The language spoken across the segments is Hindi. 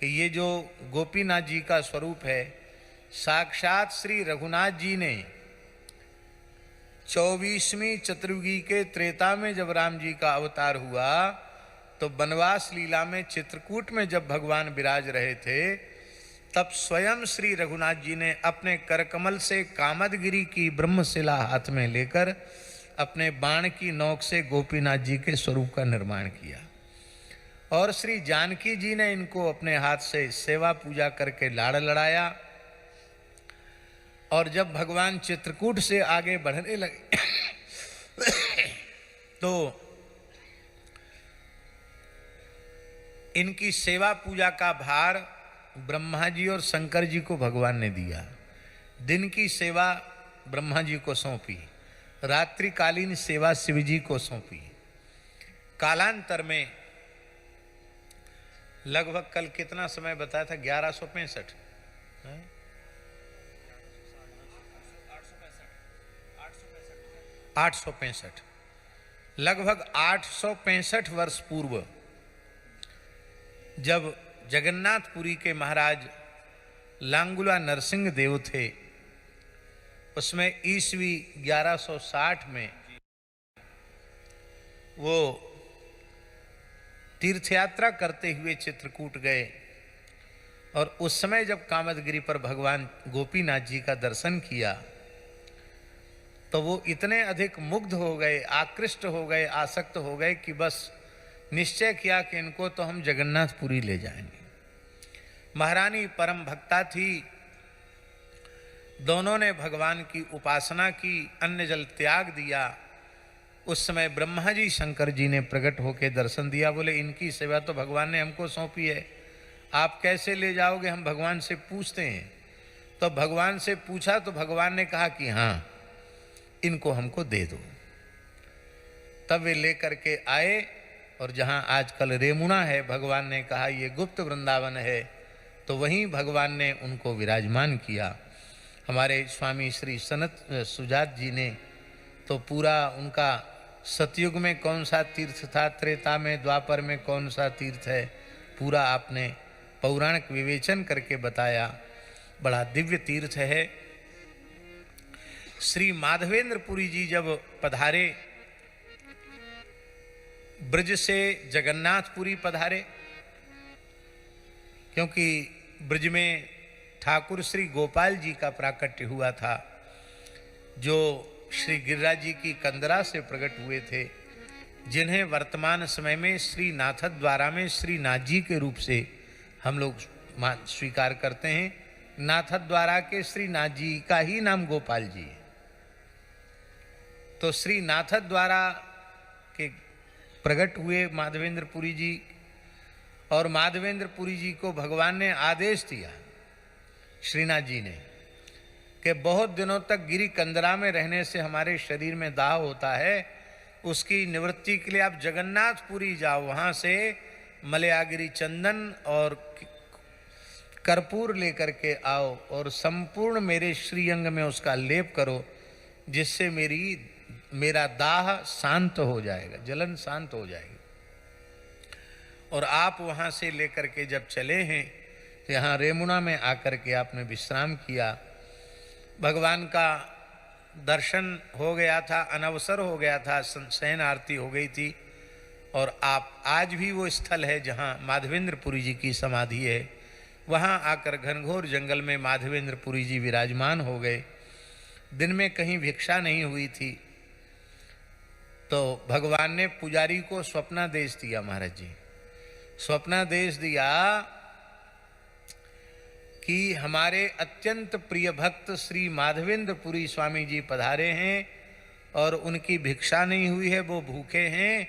कि ये जो गोपीनाथ जी का स्वरूप है, साक्षात श्री रघुनाथ जी ने 24वीं चतुर्युगी के त्रेता में जब राम जी का अवतार हुआ, तो वनवास लीला में चित्रकूट में जब भगवान विराज रहे थे, तब स्वयं श्री रघुनाथ जी ने अपने करकमल से कामदगिरी की ब्रह्मशिला हाथ में लेकर अपने बाण की नोक से गोपीनाथ जी के स्वरूप का निर्माण किया। और श्री जानकी जी ने इनको अपने हाथ से सेवा पूजा करके लाड़ लड़ाया। और जब भगवान चित्रकूट से आगे बढ़ने लगे तो इनकी सेवा पूजा का भार ब्रह्मा जी और शंकर जी को भगवान ने दिया। दिन की सेवा ब्रह्मा जी को सौंपी, रात्रिकालीन सेवा शिव जी को सौंपी। कालांतर में लगभग कल कितना समय बताया था, 1165 865, लगभग 865 वर्ष पूर्व जब जगन्नाथपुरी के महाराज लांगुला नरसिंह देव थे, उसमें ईस्वी 1160 में वो तीर्थयात्रा करते हुए चित्रकूट गए। और उस समय जब कामदगिरी पर भगवान गोपीनाथ जी का दर्शन किया, तो वो इतने अधिक मुग्ध हो गए, आकृष्ट हो गए, आसक्त हो गए कि बस निश्चय किया कि इनको तो हम जगन्नाथपुरी ले जाएंगे। महारानी परम भक्ता थी, दोनों ने भगवान की उपासना की, अन्न जल त्याग दिया। उस समय ब्रह्मा जी शंकर जी ने प्रकट होकर दर्शन दिया, बोले इनकी सेवा तो भगवान ने हमको सौंपी है, आप कैसे ले जाओगे, हम भगवान से पूछते हैं। तो भगवान से पूछा तो भगवान ने कहा कि हाँ, इनको हमको दे दो। तब वे लेकर के आए, और जहाँ आजकल रेमुना है, भगवान ने कहा ये गुप्त वृंदावन है, तो वहीं भगवान ने उनको विराजमान किया। हमारे स्वामी श्री सनत सुजात जी ने तो पूरा उनका सतयुग में कौन सा तीर्थ था, त्रेता में, द्वापर में कौन सा तीर्थ है, पूरा आपने पौराणिक विवेचन करके बताया। बड़ा दिव्य तीर्थ है। श्री माधवेंद्रपुरी जी जब पधारे, ब्रज से जगन्नाथपुरी पधारे, क्योंकि ब्रज में ठाकुर श्री गोपाल जी का प्राकट्य हुआ था, जो श्री गिरिराज जी की कंदरा से प्रकट हुए थे, जिन्हें वर्तमान समय में श्री नाथद्वारा में श्री नाथ जी के रूप से हम लोग स्वीकार करते हैं। नाथद्वारा के श्री नाथ जी का ही नाम गोपाल जी है। तो श्री नाथद्वारा के प्रकट हुए माधवेंद्रपुरी जी, और माधवेंद्रपुरी जी को भगवान ने आदेश दिया श्रीनाथ जी ने कि बहुत दिनों तक गिरी कंदरा में रहने से हमारे शरीर में दाह होता है, उसकी निवृत्ति के लिए आप जगन्नाथपुरी जाओ, वहाँ से मलयागिरी चंदन और कर्पूर लेकर के आओ और संपूर्ण मेरे श्रीअंग में उसका लेप करो, जिससे मेरा दाह शांत हो जाएगा, जलन शांत हो जाएगी। और आप वहाँ से लेकर के जब चले हैं तो यहाँ रेमुना में आकर के आपने विश्राम किया। भगवान का दर्शन हो गया था, अनवसर हो गया था, शयन आरती हो गई थी। और आप आज भी वो स्थल है जहाँ माधवेंद्रपुरी जी की समाधि है, वहाँ आकर घनघोर जंगल में माधवेंद्रपुरी जी विराजमान हो गए। दिन में कहीं भिक्षा नहीं हुई थी, तो भगवान ने पुजारी को स्वप्नादेश दिया। महाराज जी स्वप्नादेश दिया कि हमारे अत्यंत प्रिय भक्त श्री माधवेंद्रपुरी स्वामी जी पधारे हैं और उनकी भिक्षा नहीं हुई है, वो भूखे हैं,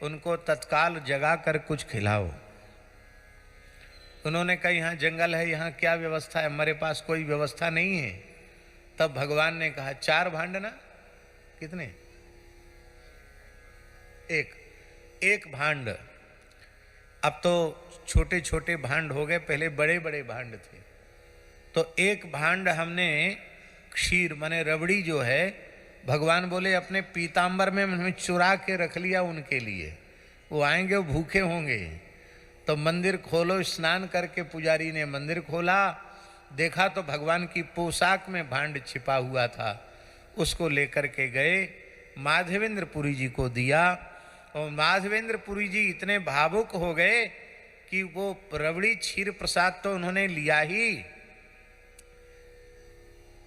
उनको तत्काल जगा कर कुछ खिलाओ। उन्होंने कहा यहाँ जंगल है, यहाँ क्या व्यवस्था है, हमारे पास कोई व्यवस्था नहीं है। तब भगवान ने कहा 4 भांड ना, कितने, एक भांड। अब तो छोटे छोटे भांड हो गए, पहले बड़े बड़े भांड थे। तो एक भांड हमने क्षीर माने रबड़ी जो है, भगवान बोले अपने पीताम्बर में चुरा के रख लिया उनके लिए, वो आएंगे, वो भूखे होंगे, तो मंदिर खोलो, स्नान करके पुजारी ने मंदिर खोला, देखा तो भगवान की पोशाक में भांड छिपा हुआ था। उसको लेकर के गए, माधवेंद्र पुरी जी को दिया, और माधवेंद्र पुरी जी इतने भावुक हो गए कि वो रबड़ी क्षीर प्रसाद तो उन्होंने लिया ही,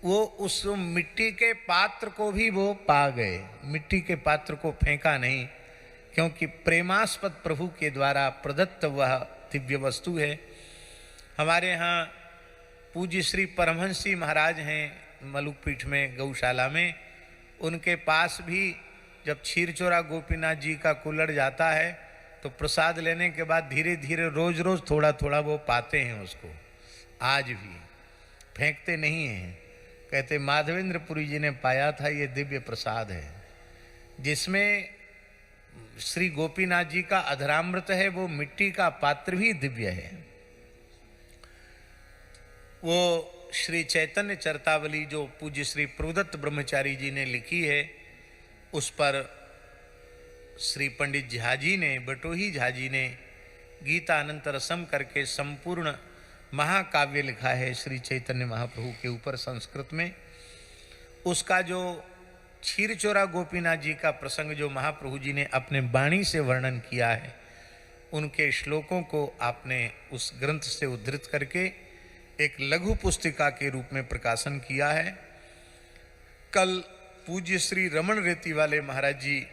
वो उस मिट्टी के पात्र को भी वो पा गए, मिट्टी के पात्र को फेंका नहीं, क्योंकि प्रेमास्पद प्रभु के द्वारा प्रदत्त वह दिव्य वस्तु है। हमारे यहाँ पूज्य श्री परमहंस जी महाराज हैं मलुकपीठ में गौशाला में, उनके पास भी जब क्षीरचोरा गोपीनाथ जी का कुल्हड़ जाता है तो प्रसाद लेने के बाद धीरे धीरे रोज रोज थोड़ा थोड़ा वो पाते हैं उसको, आज भी फेंकते नहीं हैं। कहते माधवेंद्र पुरी जी ने पाया था ये दिव्य प्रसाद है, जिसमें श्री गोपीनाथ जी का अधरामृत है, वो मिट्टी का पात्र भी दिव्य है। वो श्री चैतन्य चरतावली जो पूज्य श्री प्रभुदत्त ब्रह्मचारी जी ने लिखी है, उस पर श्री पंडित झा जी ने, बटोही झा जी ने गीता अनंत रसम करके संपूर्ण महाकाव्य लिखा है श्री चैतन्य महाप्रभु के ऊपर संस्कृत में। उसका जो क्षीरचोरा गोपीनाथ जी का प्रसंग जो महाप्रभु जी ने अपने वाणी से वर्णन किया है, उनके श्लोकों को आपने उस ग्रंथ से उद्धृत करके एक लघु पुस्तिका के रूप में प्रकाशन किया है। कल पूज्य श्री रमन रेती वाले महाराज जी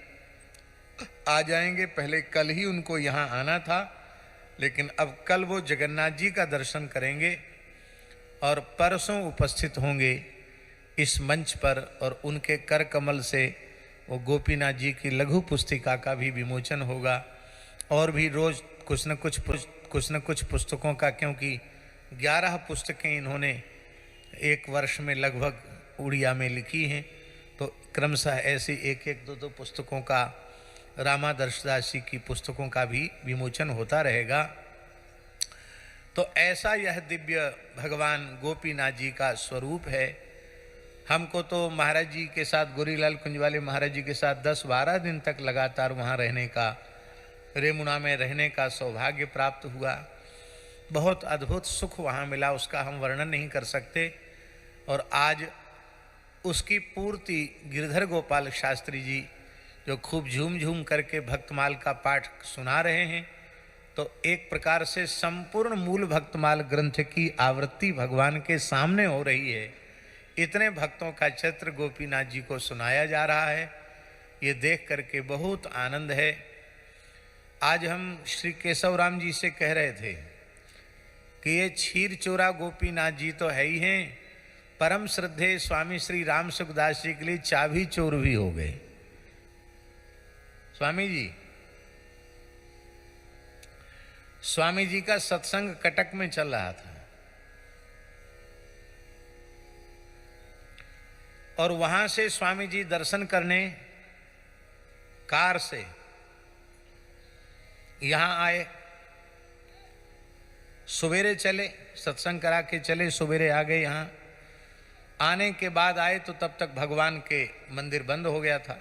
आ जाएंगे, पहले कल ही उनको यहाँ आना था, लेकिन अब कल वो जगन्नाथ जी का दर्शन करेंगे और परसों उपस्थित होंगे इस मंच पर, और उनके कर कमल से वो गोपीनाथ जी की लघु पुस्तिका का भी विमोचन होगा। और भी रोज कुछ न कुछ पुस्तकों का, क्योंकि 11 पुस्तकें इन्होंने एक वर्ष में लगभग उड़िया में लिखी हैं, तो क्रमशः ऐसी एक एक दो पुस्तकों का, रामादर्शदास जी की पुस्तकों का भी विमोचन होता रहेगा। तो ऐसा यह दिव्य भगवान गोपीनाथ जी का स्वरूप है। हमको तो महाराज जी के साथ, गोरीलाल कुंजवाले महाराज जी के साथ 10-12 दिन तक लगातार वहाँ रहने का, रेमुना में रहने का सौभाग्य प्राप्त हुआ। बहुत अद्भुत सुख वहाँ मिला, उसका हम वर्णन नहीं कर सकते। और आज उसकी पूर्ति गिरधर गोपाल शास्त्री जी जो खूब झूम झूम करके भक्तमाल का पाठ सुना रहे हैं, तो एक प्रकार से संपूर्ण मूल भक्तमाल ग्रंथ की आवृत्ति भगवान के सामने हो रही है। इतने भक्तों का चित्र गोपीनाथ जी को सुनाया जा रहा है, ये देख करके बहुत आनंद है। आज हम श्री केशव राम जी से कह रहे थे कि ये क्षीरचोरा गोपीनाथ जी तो है ही हैं, परम श्रद्धेय स्वामी श्री राम सुखदास जी के लिए चाबी चोर भी हो गए। स्वामी जी का सत्संग कटक में चल रहा था, और वहां से स्वामी जी दर्शन करने कार से यहां आए। सवेरे चले, सत्संग करा के चले, सवेरे आ गए। यहाँ आने के बाद आए तो तब तक भगवान के मंदिर बंद हो गया था।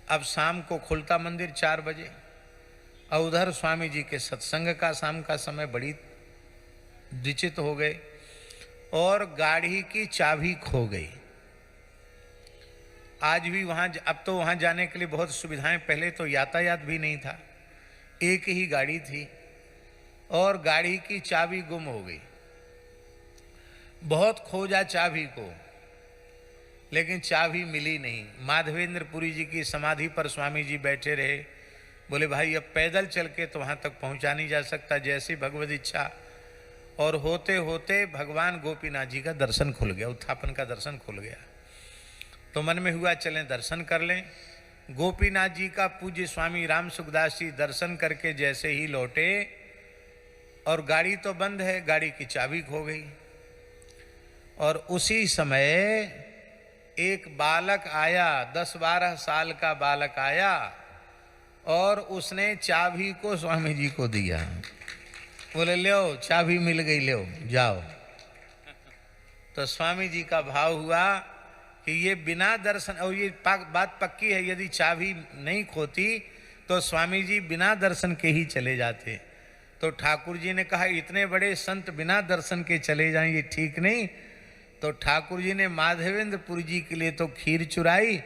अब शाम को खुलता मंदिर 4 बजे, और उधर स्वामी जी के सत्संग का शाम का समय बड़ी विचित्र हो गए, और गाड़ी की चाबी खो गई। आज भी वहाँ, अब तो वहाँ जाने के लिए बहुत सुविधाएं, पहले तो यातायात भी नहीं था, एक ही गाड़ी थी, और गाड़ी की चाबी गुम हो गई। बहुत खोजा चाबी को, लेकिन चाबी मिली नहीं। माधवेंद्र पुरी जी की समाधि पर स्वामी जी बैठे रहे, बोले भाई अब पैदल चल के तो वहाँ तक पहुँचा नहीं जा सकता, जैसी भगवत इच्छा। और होते होते भगवान गोपीनाथ जी का दर्शन खुल गया, उत्थापन का दर्शन खुल गया। तो मन में हुआ चलें दर्शन कर लें। गोपीनाथ जी का पूज्य स्वामी राम सुखदास जी दर्शन करके जैसे ही लौटे, और गाड़ी तो बंद है, गाड़ी की चाबी खो गई। और उसी समय एक बालक आया, 10-12 साल का बालक आया, और उसने चाबी को स्वामी जी को दिया। बोले लो चाबी मिल गई, लो जाओ। तो स्वामी जी का भाव हुआ कि ये बिना दर्शन, और ये बात पक्की है, यदि चाबी नहीं खोती तो स्वामी जी बिना दर्शन के ही चले जाते। तो ठाकुर जी ने कहा इतने बड़े संत बिना दर्शन के चले जाएं ये ठीक नहीं। तो ठाकुर जी ने माधवेंद्रपुरी जी के लिए तो खीर चुराई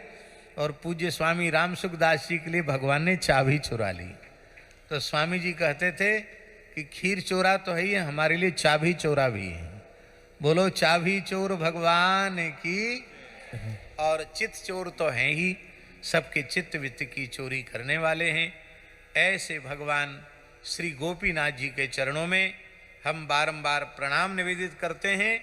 और पूज्य स्वामी रामसुखदास जी के लिए भगवान ने चाबी चुरा ली। तो स्वामी जी कहते थे कि खीर चोरा तो है ही, हमारे लिए चाबी चोरा भी है। बोलो चाबी चोर भगवान की। और चित चोर तो हैं ही, सबके चित्त वित्त की चोरी करने वाले हैं। ऐसे भगवान श्री गोपीनाथ जी के चरणों में हम बारंबार प्रणाम निवेदित करते हैं।